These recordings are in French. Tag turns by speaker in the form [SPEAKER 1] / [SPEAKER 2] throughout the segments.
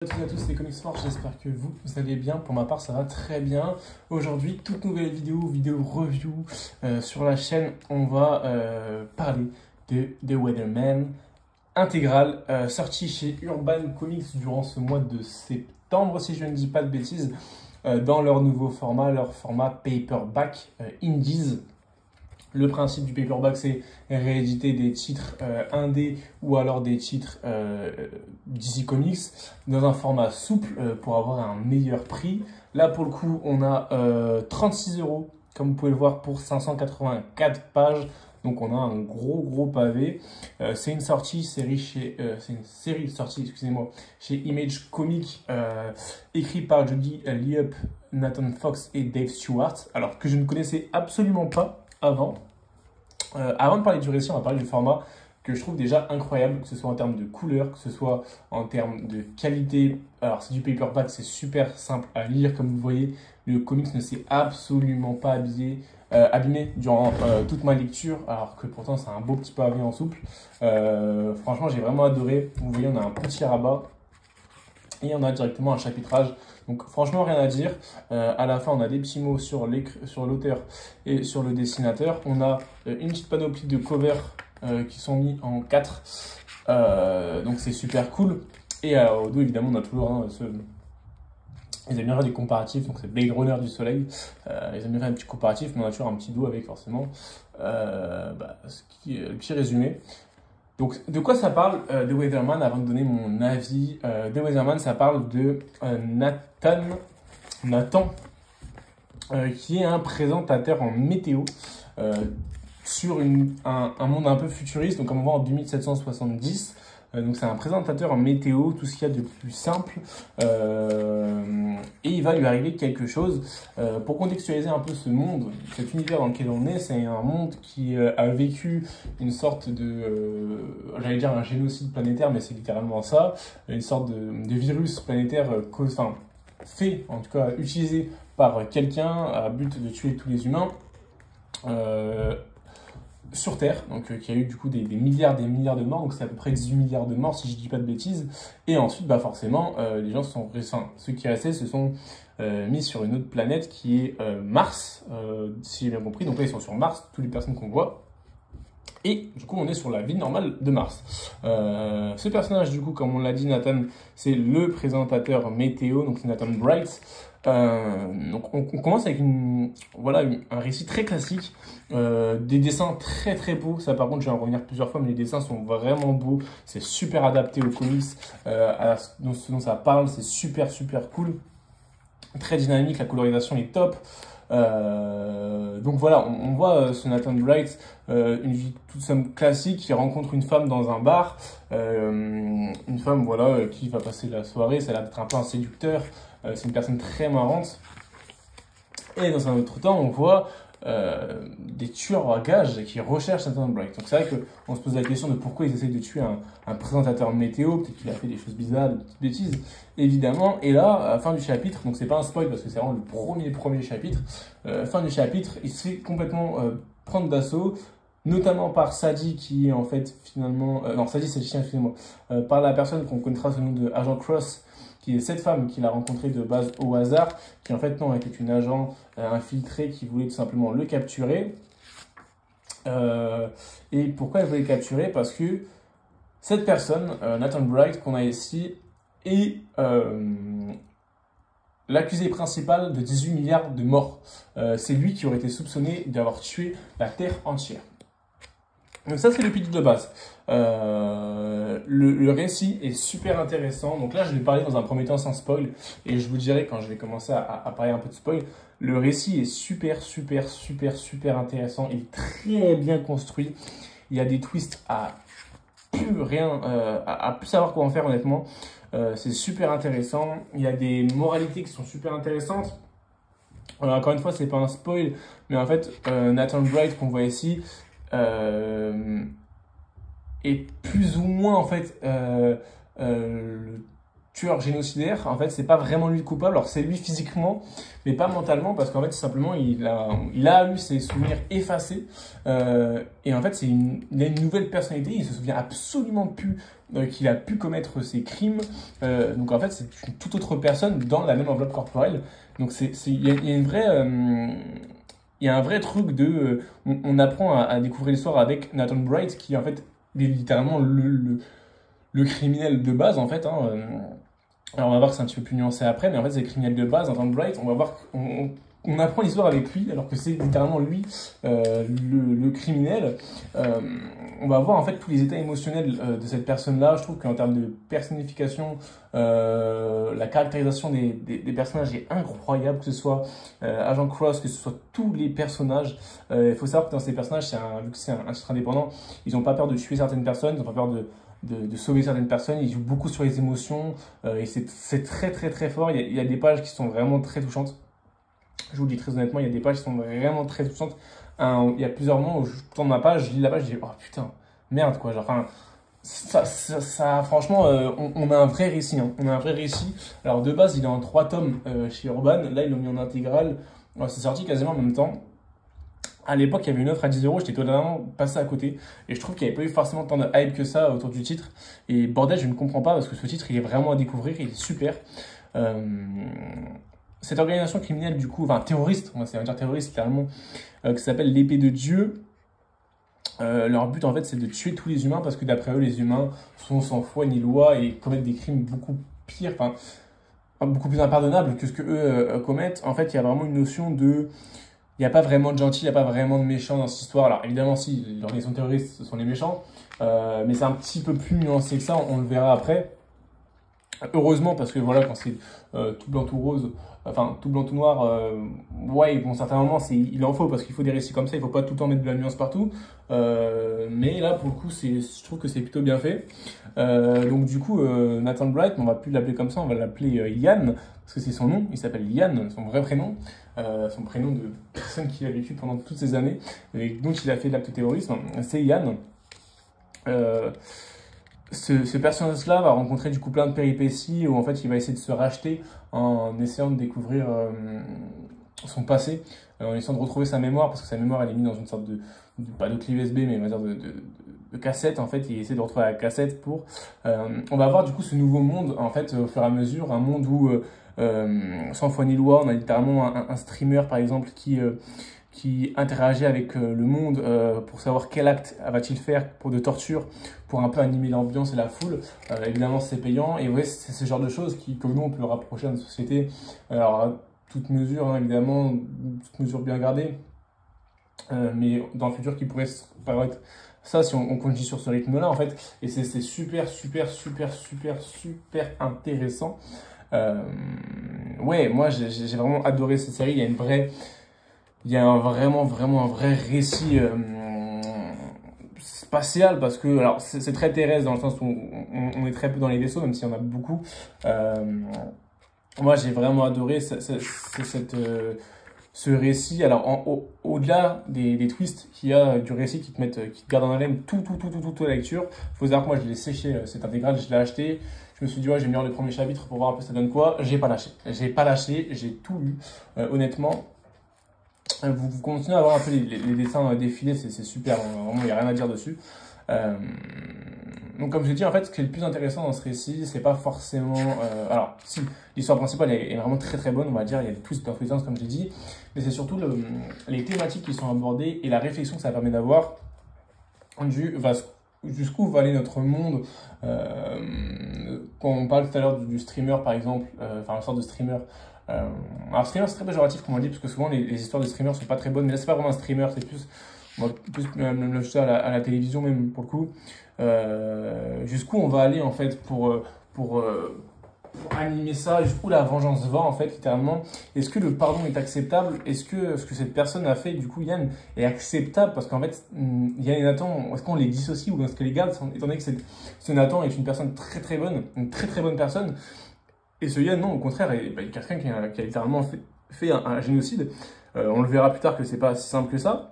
[SPEAKER 1] Salut à tous, c'est Comics Force, j'espère que vous allez bien. Pour ma part, ça va très bien. Aujourd'hui, toute nouvelle vidéo review sur la chaîne. On va parler de The Weatherman intégrale, sorti chez Urban Comics durant ce mois de septembre, si je ne dis pas de bêtises, dans leur nouveau format, leur format paperback Indies. Le principe du paperback, c'est rééditer des titres indés ou alors des titres DC Comics dans un format souple pour avoir un meilleur prix. Là, pour le coup, on a 36 €, comme vous pouvez le voir, pour 584 pages. Donc, on a un gros pavé. C'est une série sortie, excusez-moi, chez Image Comics, écrit par Jody Liup, Nathan Fox et Dave Stewart. Alors que je ne connaissais absolument pas avant. Avant de parler du récit, on va parler du format que je trouve déjà incroyable, que ce soit en termes de couleur, que ce soit en termes de qualité. Alors c'est du paperback, c'est super simple à lire, comme vous voyez, le comics ne s'est absolument pas abîmé durant toute ma lecture, alors que pourtant c'est un beau petit pavé en souple. Franchement, j'ai vraiment adoré. Vous voyez, on a un petit rabat et on a directement un chapitrage. Donc franchement, rien à dire. À la fin, on a des petits mots sur l'auteur et sur le dessinateur. On a une petite panoplie de covers qui sont mis en 4. Donc c'est super cool. Et au dos, évidemment, on a toujours ils aiment bien faire des comparatifs. Donc c'est Blade Runner du Soleil. Ils aiment bien faire un petit comparatif, mais on a toujours un petit dos avec forcément le petit résumé. Donc, de quoi ça parle The Weatherman avant de donner mon avis? The Weatherman, ça parle de Nathan qui est un présentateur en météo sur un monde un peu futuriste, donc comme on voit en 2770. Donc c'est un présentateur en météo, tout ce qu'il y a de plus simple, et il va lui arriver quelque chose. Pour contextualiser un peu ce monde, cet univers dans lequel on est, c'est un monde qui a vécu une sorte de, j'allais dire un génocide planétaire, mais c'est littéralement ça, une sorte de virus planétaire, fait, en tout cas utilisé par quelqu'un à but de tuer tous les humains. Sur Terre, donc qui a eu du coup des milliards de morts, donc c'est à peu près 18 milliards de morts si je dis pas de bêtises. Et ensuite, forcément, les gens ceux qui restaient se sont mis sur une autre planète qui est Mars, si j'ai bien compris. Donc là, ils sont sur Mars, toutes les personnes qu'on voit. Et du coup, on est sur la vie normale de Mars. Ce personnage, du coup, comme on l'a dit, Nathan, c'est le présentateur météo, donc c'est Nathan Bright. Donc on commence avec un récit très classique, des dessins très beaux. Ça, par contre, je vais en revenir plusieurs fois, mais les dessins sont vraiment beaux. C'est super adapté aux comics, à ce dont ça parle. C'est super cool, très dynamique. La colorisation est top. Donc voilà, on voit ce Nathan Bright, une vie toute simple classique, qui rencontre une femme dans un bar, une femme qui va passer la soirée. Ça a l'air d'être un peu un séducteur, c'est une personne très marrante. Et dans un autre temps, on voit des tueurs à gages qui recherchent Nathan Bright. Donc c'est vrai qu'on se pose la question de pourquoi ils essayent de tuer un présentateur météo. Peut-être qu'il a fait des choses bizarres, des petites bêtises, évidemment. Et là, à la fin du chapitre, donc c'est pas un spoil parce que c'est vraiment le premier chapitre, fin du chapitre, il se fait complètement prendre d'assaut, notamment par Sadie, qui est en fait finalement... non, Sadie c'est le chien, excusez-moi. Par la personne qu'on connaîtra sous le nom de Agent Cross, qui est cette femme qu'il a rencontrée de base au hasard, qui en fait non était une agent infiltrée qui voulait tout simplement le capturer. Et pourquoi elle voulait le capturer? Parce que cette personne, Nathan Bright, qu'on a ici, est l'accusé principal de 18 milliards de morts. C'est lui qui aurait été soupçonné d'avoir tué la Terre entière. Donc ça, c'est le pitch de base. Le récit est super intéressant. Donc là, je vais parler dans un premier temps sans spoil. Et je vous dirai quand je vais commencer à parler un peu de spoil. Le récit est super intéressant. Il est très bien construit. Il y a des twists à plus savoir quoi en faire, honnêtement. C'est super intéressant. Il y a des moralités qui sont super intéressantes. Encore une fois, c'est pas un spoil. Mais en fait, Nathan Bright qu'on voit ici... est plus ou moins en fait le tueur génocidaire, en fait, c'est pas vraiment lui le coupable. Alors, c'est lui physiquement, mais pas mentalement, parce qu'en fait, simplement, il a eu ses souvenirs effacés. Et en fait, il a une nouvelle personnalité. Il se souvient absolument plus qu'il a pu commettre ces crimes. Donc, en fait, c'est une toute autre personne dans la même enveloppe corporelle. Donc, il y a une vraie. Il y a un vrai truc de. On apprend à découvrir l'histoire avec Nathan Bright, qui en fait est littéralement le criminel de base, en fait. Hein. Alors on va voir que c'est un petit peu plus nuancé après, mais en fait c'est le criminel de base, Nathan Bright. On va voir qu'on apprend l'histoire avec lui, alors que c'est littéralement lui le criminel. On va voir en fait tous les états émotionnels de cette personne-là. Je trouve qu'en termes de personnification, la caractérisation des personnages est incroyable, que ce soit Agent Cross, que ce soit tous les personnages. Il faut savoir que dans ces personnages, vu que c'est un titre indépendant, ils n'ont pas peur de tuer certaines personnes, ils n'ont pas peur de sauver certaines personnes. Ils jouent beaucoup sur les émotions et c'est très très très fort. Il y a des pages qui sont vraiment très touchantes. Je vous le dis très honnêtement, il y a des pages qui sont vraiment très touchantes. Il y a plusieurs moments où je tourne ma page, je lis la page, je dis oh putain, merde quoi. Genre, enfin, ça franchement, on a un vrai récit. Hein. On a un vrai récit. Alors de base, il est en 3 tomes chez Urban. Là, ils l'ont mis en intégrale. C'est sorti quasiment en même temps. À l'époque, il y avait une offre à 10 euros, j'étais totalement passé à côté. Et je trouve qu'il n'y avait pas eu forcément tant de hype que ça autour du titre. Et bordel, je ne comprends pas parce que ce titre, il est vraiment à découvrir, il est super. Cette organisation criminelle, du coup, enfin terroriste, on va dire terroriste littéralement, qui s'appelle l'épée de Dieu. Leur but, en fait, c'est de tuer tous les humains parce que d'après eux, les humains sont sans foi ni loi et commettent des crimes beaucoup pires, enfin, beaucoup plus impardonnables que ce que eux commettent. En fait, il y a vraiment une notion de. Il n'y a pas vraiment de gentils, il n'y a pas vraiment de méchants dans cette histoire. Alors évidemment, si, l'organisation terroriste, ce sont les méchants, mais c'est un petit peu plus nuancé que ça, on le verra après. Heureusement, parce que voilà, quand c'est tout blanc, tout rose, enfin tout blanc, tout noir, ouais, bon, certains moments, il en faut, parce qu'il faut des récits comme ça, il ne faut pas tout le temps mettre de la nuance partout. Mais là, pour le coup, je trouve que c'est plutôt bien fait. Donc du coup, Nathan Bright, on ne va plus l'appeler comme ça, on va l'appeler Ian, parce que c'est son nom, il s'appelle Ian, son vrai prénom. Son prénom de personne qui a vécu pendant toutes ces années et dont il a fait l'acte terrorisme, c'est Ian. Ce personnage-là va rencontrer du coup plein de péripéties où en fait il va essayer de se racheter en essayant de découvrir son passé, en essayant de retrouver sa mémoire, parce que sa mémoire elle est mise dans une sorte pas de clé USB, mais on va dire de cassette. En fait il essaie de retrouver la cassette pour on va avoir du coup ce nouveau monde en fait au fur et à mesure, un monde où sans foi ni loi, on a littéralement un streamer par exemple qui interagit avec le monde pour savoir quel acte va-t-il faire pour de torture, pour un peu animer l'ambiance et la foule. Évidemment c'est payant et ouais, c'est ce genre de choses que nous on peut le rapprocher à notre société. Alors à toute mesure hein, évidemment, toute mesure bien gardée, mais dans le futur qui pourrait paraître ça si on continue sur ce rythme là en fait, et c'est super intéressant. Ouais, moi j'ai vraiment adoré cette série. Il y a vraiment un vrai récit spatial, parce que alors c'est très terrestre dans le sens où on est très peu dans les vaisseaux, même s'il y en a beaucoup. Moi j'ai vraiment adoré ce récit. Alors au-delà des twists qu'il y a du récit qui te gardent en haleine toute la lecture. Faut savoir que moi je l'ai séché cette intégrale, je l'ai acheté. Je me suis dit ouais, je vais lire les premiers chapitres pour voir un peu ça donne quoi. J'ai pas lâché, j'ai tout lu. Honnêtement, vous continuez à voir un peu les dessins défiler, c'est super, vraiment il n'y a rien à dire dessus. Donc comme je l'ai dit, en fait ce qui est le plus intéressant dans ce récit, c'est pas forcément... alors si, l'histoire principale est vraiment très bonne, on va dire, il y a des twists percutants comme j'ai dit, mais c'est surtout les thématiques qui sont abordées et la réflexion que ça permet d'avoir jusqu'où va aller notre monde. Quand on parle tout à l'heure du streamer par exemple, enfin une sorte de streamer. Alors streamer c'est très péjoratif comme on dit, parce que souvent les histoires de streamers sont pas très bonnes, mais là c'est pas vraiment un streamer, c'est plus même à la télévision même pour le coup. Jusqu'où on va aller en fait pour animer ça, jusqu'où la vengeance va en fait littéralement. Est-ce que le pardon est acceptable? Est-ce que ce que cette personne a fait, du coup Yann, est acceptable? Parce qu'en fait Yann et Nathan, est-ce qu'on les dissocie ou est-ce que les garde, étant donné que ce Nathan est une personne très bonne, une très bonne personne, et ce Yann non, au contraire est quelqu'un qui a littéralement fait un génocide. On le verra plus tard que c'est pas si simple que ça.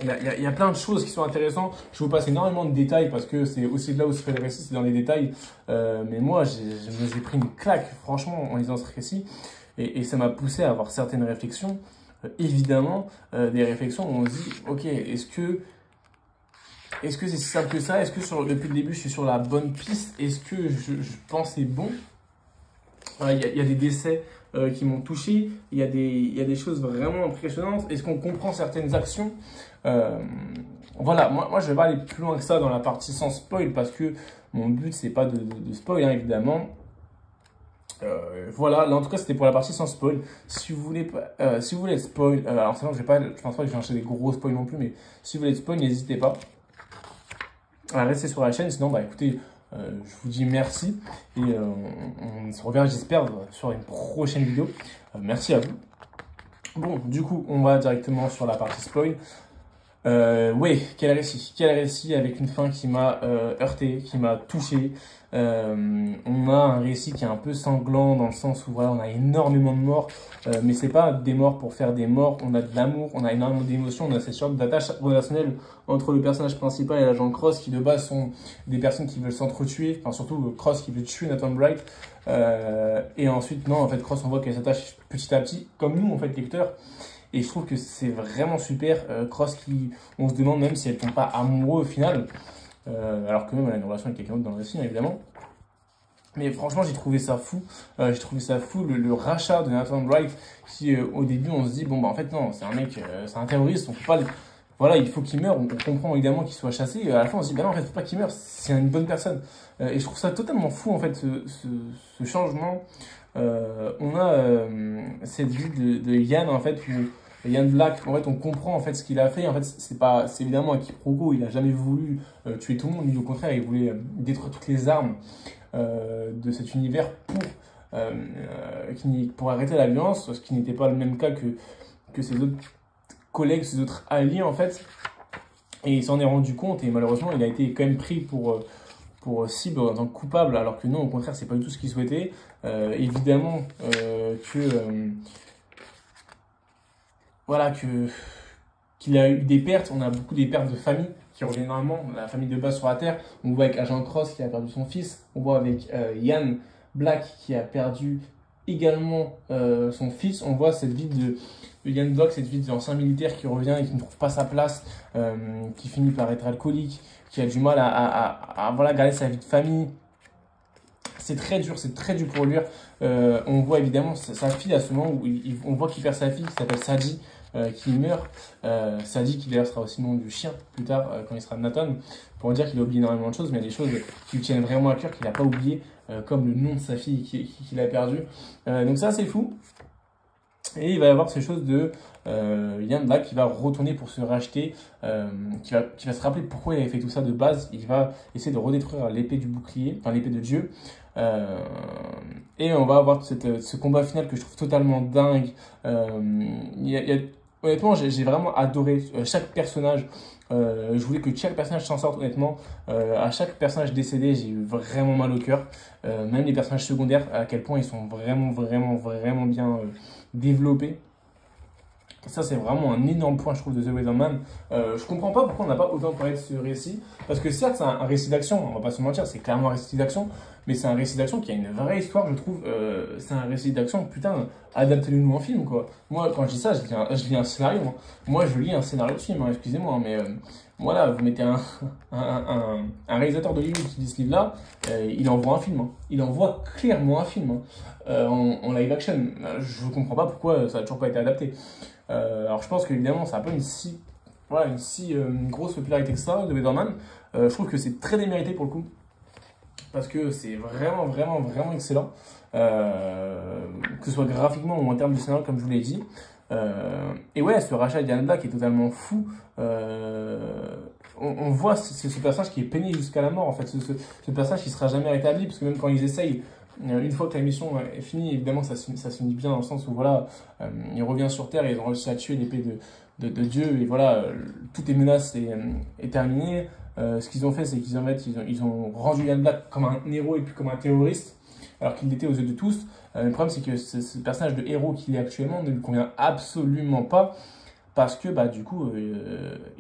[SPEAKER 1] il y a plein de choses qui sont intéressantes. Je vous passe énormément de détails parce que c'est aussi de là où se fait le récit, c'est dans les détails. Mais moi, je me suis pris une claque, franchement, en lisant ce récit. Et ça m'a poussé à avoir certaines réflexions. Évidemment, des réflexions où on se dit, ok, est-ce que c'est si simple que ça? Est-ce que depuis le début, je suis sur la bonne piste? Est-ce que je pensais bon? Il y a des décès qui m'ont touché. Il y a des choses vraiment impressionnantes. Est-ce qu'on comprend certaines actions? Voilà, moi, je vais pas aller plus loin que ça dans la partie sans spoil parce que mon but, c'est pas de spoil, hein, évidemment. Voilà, là en tout cas c'était pour la partie sans spoil. Si vous voulez être spoil, alors c'est vrai que je pense pas que je vais acheter des gros spoils non plus, mais si vous voulez être spoil, n'hésitez pas à rester sur la chaîne. Sinon, bah écoutez, je vous dis merci et on se reverra, j'espère, sur une prochaine vidéo. Merci à vous. Bon, du coup, on va directement sur la partie spoil. Oui, quel récit avec une fin qui m'a heurté, qui m'a touché. On a un récit qui est un peu sanglant dans le sens où voilà, on a énormément de morts, mais c'est pas des morts pour faire des morts. On a de l'amour, on a énormément d'émotions, on a cette sorte d'attache relationnelle entre le personnage principal et l'agent Cross qui de base sont des personnes qui veulent s'entretuer, enfin surtout Cross qui veut tuer Nathan Bright. Et ensuite non, en fait Cross on voit qu'elle s'attache petit à petit, comme nous en fait lecteurs. Et je trouve que c'est vraiment super. Cross on se demande même si elles ne tombent pas amoureux au final. Alors que même elle a une relation avec quelqu'un d'autre dans le récit, évidemment. Mais franchement, j'ai trouvé ça fou. J'ai trouvé ça fou, le rachat de Nathan Bright, qui au début, on se dit, bon, bah en fait, non, c'est un mec, c'est un terroriste, on peut pas voilà, il faut qu'il meure. On comprend évidemment qu'il soit chassé. Et à la fin, on se dit, bah non, en fait, faut pas qu'il meure, c'est une bonne personne. Et je trouve ça totalement fou, en fait, ce changement. On a cette vie de Yann, en fait, où Yann Black, en fait, on comprend en fait ce qu'il a fait. En fait, c'est évidemment un quiproquo. Il a jamais voulu tuer tout le monde. Lui, au contraire, il voulait détruire toutes les armes de cet univers pour arrêter la violence, ce qui n'était pas le même cas que ses autres collègues, ses autres alliés, en fait. Et il s'en est rendu compte et malheureusement, il a été quand même pris pour cible en tant que coupable, alors que non, au contraire, c'est pas du tout ce qu'il souhaitait. Évidemment voilà, qu'il a eu des pertes. On a beaucoup des pertes de famille qui reviennent énormément. La famille de base sur la Terre. On voit avec Agent Cross qui a perdu son fils. On voit avec Yann Black qui a perdu également son fils. On voit cette vie de Yann Black, cette vie d'ancien militaire qui revient et qui ne trouve pas sa place, qui finit par être alcoolique, qui a du mal à voilà, garder sa vie de famille. C'est très dur pour lui. On voit évidemment sa fille à ce moment où on voit qu'il perd sa fille qui s'appelle Sadie, qui meurt. Sadie qui d'ailleurs sera aussi le nom du chien plus tard quand il sera Nathan, pour dire qu'il a oublié énormément de choses, mais il y a des choses qui lui tiennent vraiment à cœur qu'il n'a pas oublié, comme le nom de sa fille qu'il a perdu. Donc ça c'est fou. Et il va y avoir ces choses de Yann Black qui va retourner pour se racheter, qui va se rappeler pourquoi il avait fait tout ça de base. Il va essayer de redétruire l'épée du bouclier, enfin l'épée de Dieu. Et on va avoir ce combat final que je trouve totalement dingue. Honnêtement, j'ai vraiment adoré chaque personnage. Je voulais que chaque personnage s'en sorte, honnêtement. À chaque personnage décédé, j'ai eu vraiment mal au cœur. Même les personnages secondaires, à quel point ils sont vraiment bien développés. Ça, c'est vraiment un énorme point, je trouve, de The Weatherman. Je comprends pas pourquoi on n'a pas autant parlé de ce récit. Parce que certes, c'est un récit d'action, on va pas se mentir, c'est clairement un récit d'action. Mais c'est un récit d'action qui a une vraie histoire, je trouve. C'est un récit d'action, putain, adaptez-le-nous en film, quoi. Moi, quand je dis ça, je lis un scénario. Hein. Moi, je lis un scénario de film, hein, excusez-moi, hein, mais voilà, vous mettez un réalisateur d'Hollywood qui dit ce livre-là, il envoie un film. Hein. Il envoie clairement un film hein, en live action. Je comprends pas pourquoi ça a toujours pas été adapté. Alors je pense qu'évidemment ça n'a pas une si grosse popularité que ça de Weatherman. Je trouve que c'est très démérité pour le coup parce que c'est vraiment excellent, que ce soit graphiquement ou en termes de scénario comme je vous l'ai dit. Et ouais, ce rachat de Yann Black est totalement fou. On voit ce personnage qui est peigné jusqu'à la mort en fait, ce personnage qui sera jamais rétabli parce que même quand ils essayent, une fois que la mission est finie, évidemment ça se finit bien dans le sens où voilà, il revient sur Terre et ils ont réussi à tuer l'épée de Dieu et voilà, toutes les menaces est terminées. Ce qu'ils ont fait, c'est qu'ils ont rendu Yann Black comme un héros et puis comme un terroriste, alors qu'il l'était aux yeux de tous. Le problème, c'est que ce personnage de héros qu'il est actuellement ne lui convient absolument pas, parce que bah, du coup,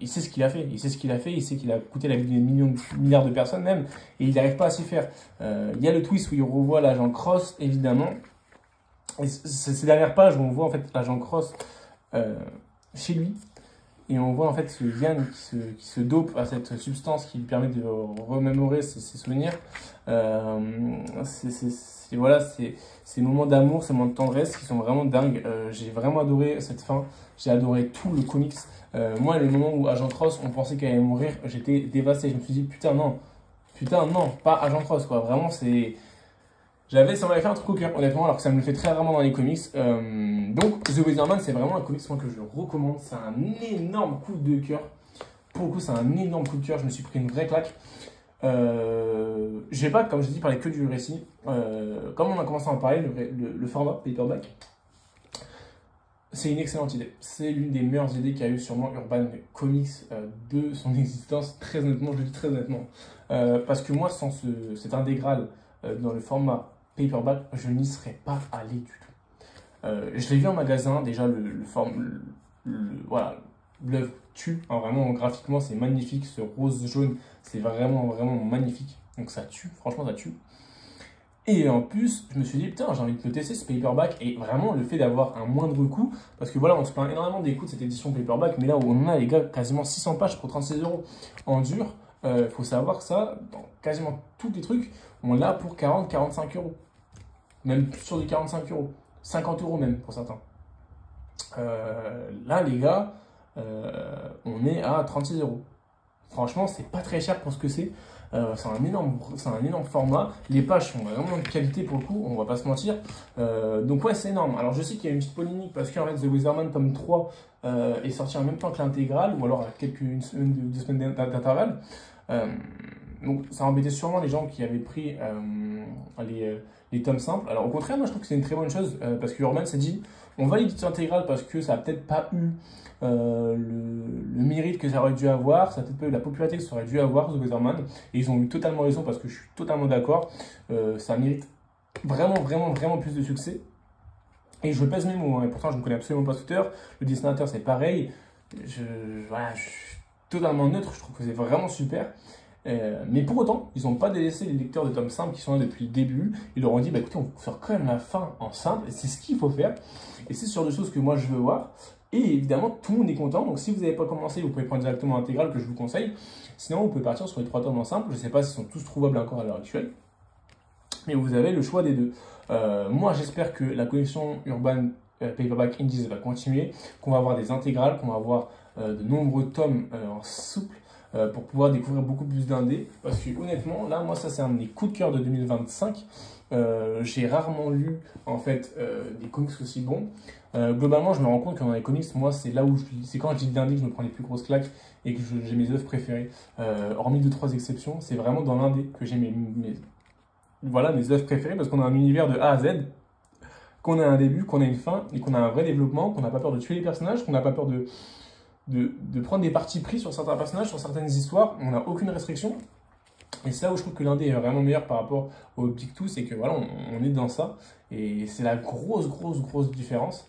[SPEAKER 1] il sait ce qu'il a fait. Il sait ce qu'il a fait, il sait qu'il a coûté la vie des millions, milliards de personnes même, et il n'arrive pas à s'y faire. Il y a le twist où il revoit l'agent Cross, évidemment. Et ces dernières pages où on voit en fait l'agent Cross chez lui, et on voit en fait ce Yann qui se dope à cette substance qui lui permet de remémorer ses souvenirs. Voilà, ces moments d'amour, ces moments de tendresse qui sont vraiment dingues. J'ai vraiment adoré cette fin. J'ai adoré tout le comics. Moi, le moment où Agent Cross, on pensait qu'elle allait mourir, j'étais dévasté. Je me suis dit, putain, non, pas Agent Cross, quoi. Vraiment, ça m'avait fait un truc au cœur, honnêtement, alors que ça me le fait très rarement dans les comics. Donc, The Wizardman, c'est vraiment un comics moi, que je recommande. C'est un énorme coup de cœur. Pour le coup, c'est un énorme coup de cœur. Je me suis pris une vraie claque. Je vais pas, comme je dis, parler que du récit. Comme on a commencé à en parler, le format paperback, c'est une excellente idée. C'est l'une des meilleures idées qu'a eu sûrement Urban Comics de son existence. Très honnêtement, je le dis très honnêtement. Parce que moi, sans cette intégrale dans le format paperback, je n'y serais pas allé du tout. Je l'ai vu en magasin, déjà voilà, l'œuvre tue, hein, vraiment graphiquement c'est magnifique, ce rose jaune c'est vraiment magnifique, donc ça tue, franchement ça tue. Et en plus, je me suis dit, putain, j'ai envie de le tester ce paperback, et vraiment le fait d'avoir un moindre coût, parce que voilà, on se plaint énormément des coûts de cette édition paperback, mais là où on a les gars quasiment 600 pages pour 36 € en dur, faut savoir que ça, dans quasiment tous les trucs, on l'a pour 40-45 €. Même sur des 45 €, 50 € même pour certains. Là, les gars, on est à 36 €. Franchement, c'est pas très cher pour ce que c'est. C'est un énorme format. Les pages sont vraiment de qualité pour le coup, on va pas se mentir. Donc ouais, c'est énorme. Alors je sais qu'il y a une petite polémique parce qu'en fait The Wizardman tome 3 est sorti en même temps que l'intégrale, ou alors à une semaine, 2 semaines d'intervalle. Donc ça embêtait sûrement les gens qui avaient pris les tomes simples. Alors au contraire, moi je trouve que c'est une très bonne chose parce que Urban s'est dit on va l'éditer intégrale parce que ça a peut-être pas eu le mérite que ça aurait dû avoir, ça a peut-être pas eu la popularité que ça aurait dû avoir, The Wizardman, et ils ont eu totalement raison parce que je suis totalement d'accord. Ça mérite vraiment plus de succès. Et je pèse mes mots, hein, et pourtant je ne connais absolument pas ce auteur. Le dessinateur c'est pareil. Voilà, je suis totalement neutre, je trouve que c'est vraiment super. Mais pour autant, ils n'ont pas délaissé les lecteurs de tomes simples qui sont là depuis le début. Ils leur ont dit, bah écoutez, on va faire quand même la fin en simple, et c'est ce qu'il faut faire. Et c'est sur des choses que moi je veux voir. Et évidemment, tout le monde est content. Donc si vous n'avez pas commencé, vous pouvez prendre directement l'intégrale que je vous conseille. Sinon, vous pouvez partir sur les 3 tomes en simple. Je ne sais pas s'ils sont tous trouvables encore à l'heure actuelle. Mais vous avez le choix des deux. Moi, j'espère que la collection Urban Paperback Indies va continuer, qu'on va avoir des intégrales, qu'on va avoir de nombreux tomes en souple, pour pouvoir découvrir beaucoup plus d'indés. Parce que honnêtement, là, moi, ça c'est un de mes coups de cœur de 2025. J'ai rarement lu en fait des comics aussi bons. Globalement, je me rends compte que dans les comics, moi, c'est là où c'est quand je dis l'indé que je me prends les plus grosses claques et que j'ai mes œuvres préférées. Hormis 2-3 exceptions, c'est vraiment dans l'indé que j'ai voilà, mes œuvres préférées parce qu'on a un univers de A à Z, qu'on a un début, qu'on a une fin et qu'on a un vrai développement, qu'on n'a pas peur de tuer les personnages, qu'on n'a pas peur de prendre des partis pris sur certains personnages, sur certaines histoires. On n'a aucune restriction. Et c'est là où je trouve que l'indé est vraiment meilleur par rapport au Big Two, c'est que voilà, on est dans ça. Et c'est la grosse différence.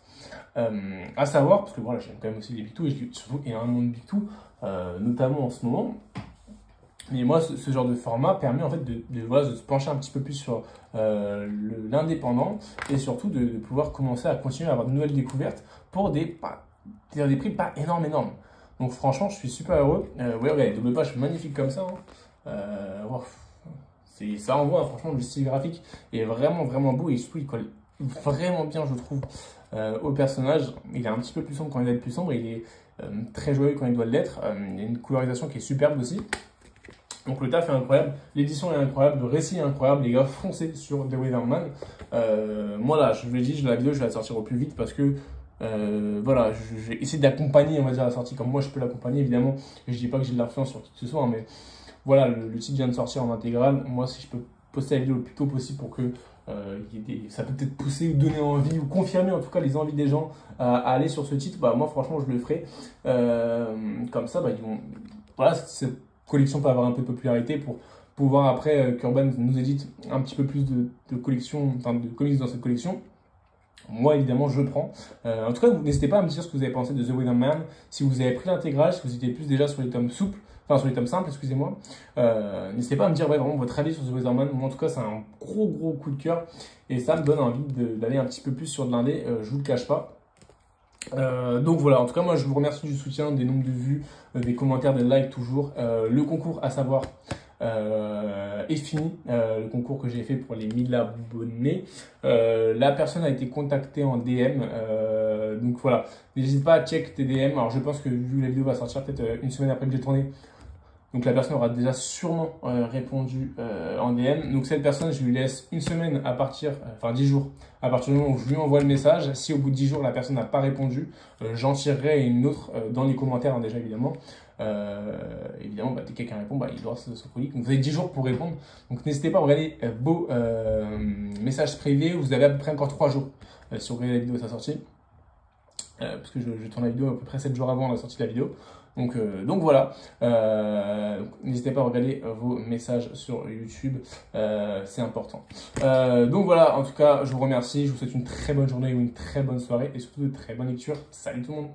[SPEAKER 1] À savoir, parce que voilà, j'aime quand même aussi les Big Two, et je lis surtout énormément de Big Two, notamment en ce moment. Mais moi, ce genre de format permet en fait voilà, de se pencher un petit peu plus sur l'indépendant et surtout de pouvoir commencer à continuer à avoir de nouvelles découvertes pour des prix pas énormes. Donc franchement, je suis super heureux. Ouais, regardez, double page magnifique comme ça. Hein. Wow. Ça envoie, hein, franchement, le style graphique est vraiment beau et surtout il colle vraiment bien, je trouve, au personnage. Il est un petit peu plus sombre quand il doit être plus sombre et il est très joyeux quand il doit l'être. Il y a une colorisation qui est superbe aussi. Donc le taf est incroyable, l'édition est incroyable, le récit est incroyable, les gars, foncez sur The Wizardman. Moi là, je vous l'ai dit, la vidéo je vais la sortir au plus vite parce que voilà, je vais essayer d'accompagner, on va dire, la sortie comme moi je peux l'accompagner, évidemment. Je dis pas que j'ai de l'influence sur qui que ce soit, hein, mais voilà, le titre vient de sortir en intégrale. Moi, si je peux poster la vidéo le plus tôt possible pour que ça peut peut-être pousser ou donner envie ou confirmer en tout cas les envies des gens à aller sur ce titre, bah moi franchement je le ferai. Comme ça, bah, ils vont. Voilà, cette collection peut avoir un peu de popularité pour pouvoir après qu'Urban nous édite un petit peu plus de collections, enfin de comics dans cette collection. Moi, évidemment, je prends. En tout cas, n'hésitez pas à me dire ce que vous avez pensé de The Weatherman. Si vous avez pris l'intégrale, si vous étiez plus déjà sur les tomes souples, enfin sur les tomes simples, excusez-moi. N'hésitez pas à me dire ouais, vraiment votre avis sur The Weatherman. Moi, en tout cas, c'est un gros coup de cœur. Et ça me donne envie d'aller un petit peu plus sur de l'indé, je vous le cache pas. Donc voilà, en tout cas, moi, je vous remercie du soutien, des nombres de vues, des commentaires, des likes toujours. Le concours, à savoir, est fini, le concours que j'ai fait pour les 1000 abonnés. La personne a été contactée en DM, donc voilà, n'hésite pas à check tes DM. Alors je pense que vu que la vidéo va sortir peut-être une semaine après que j'ai tourné, donc la personne aura déjà sûrement répondu en DM. Donc cette personne, je lui laisse une semaine à partir, enfin 10 jours, à partir du moment où je lui envoie le message. Si au bout de 10 jours, la personne n'a pas répondu, j'en tirerai une autre dans les commentaires, hein, déjà évidemment. Évidemment, dès que quelqu'un répond, il doit se colis. Donc vous avez 10 jours pour répondre. Donc n'hésitez pas à regarder vos messages privés. Vous avez à peu près encore 3 jours si vous regardez la vidéo à sa sortie. Parce que je tourne la vidéo à peu près 7 jours avant la sortie de la vidéo. Donc voilà, n'hésitez pas à regarder vos messages sur YouTube, c'est important. Donc voilà, en tout cas, je vous remercie, je vous souhaite une très bonne journée ou une très bonne soirée et surtout de très bonnes lectures. Salut tout le monde!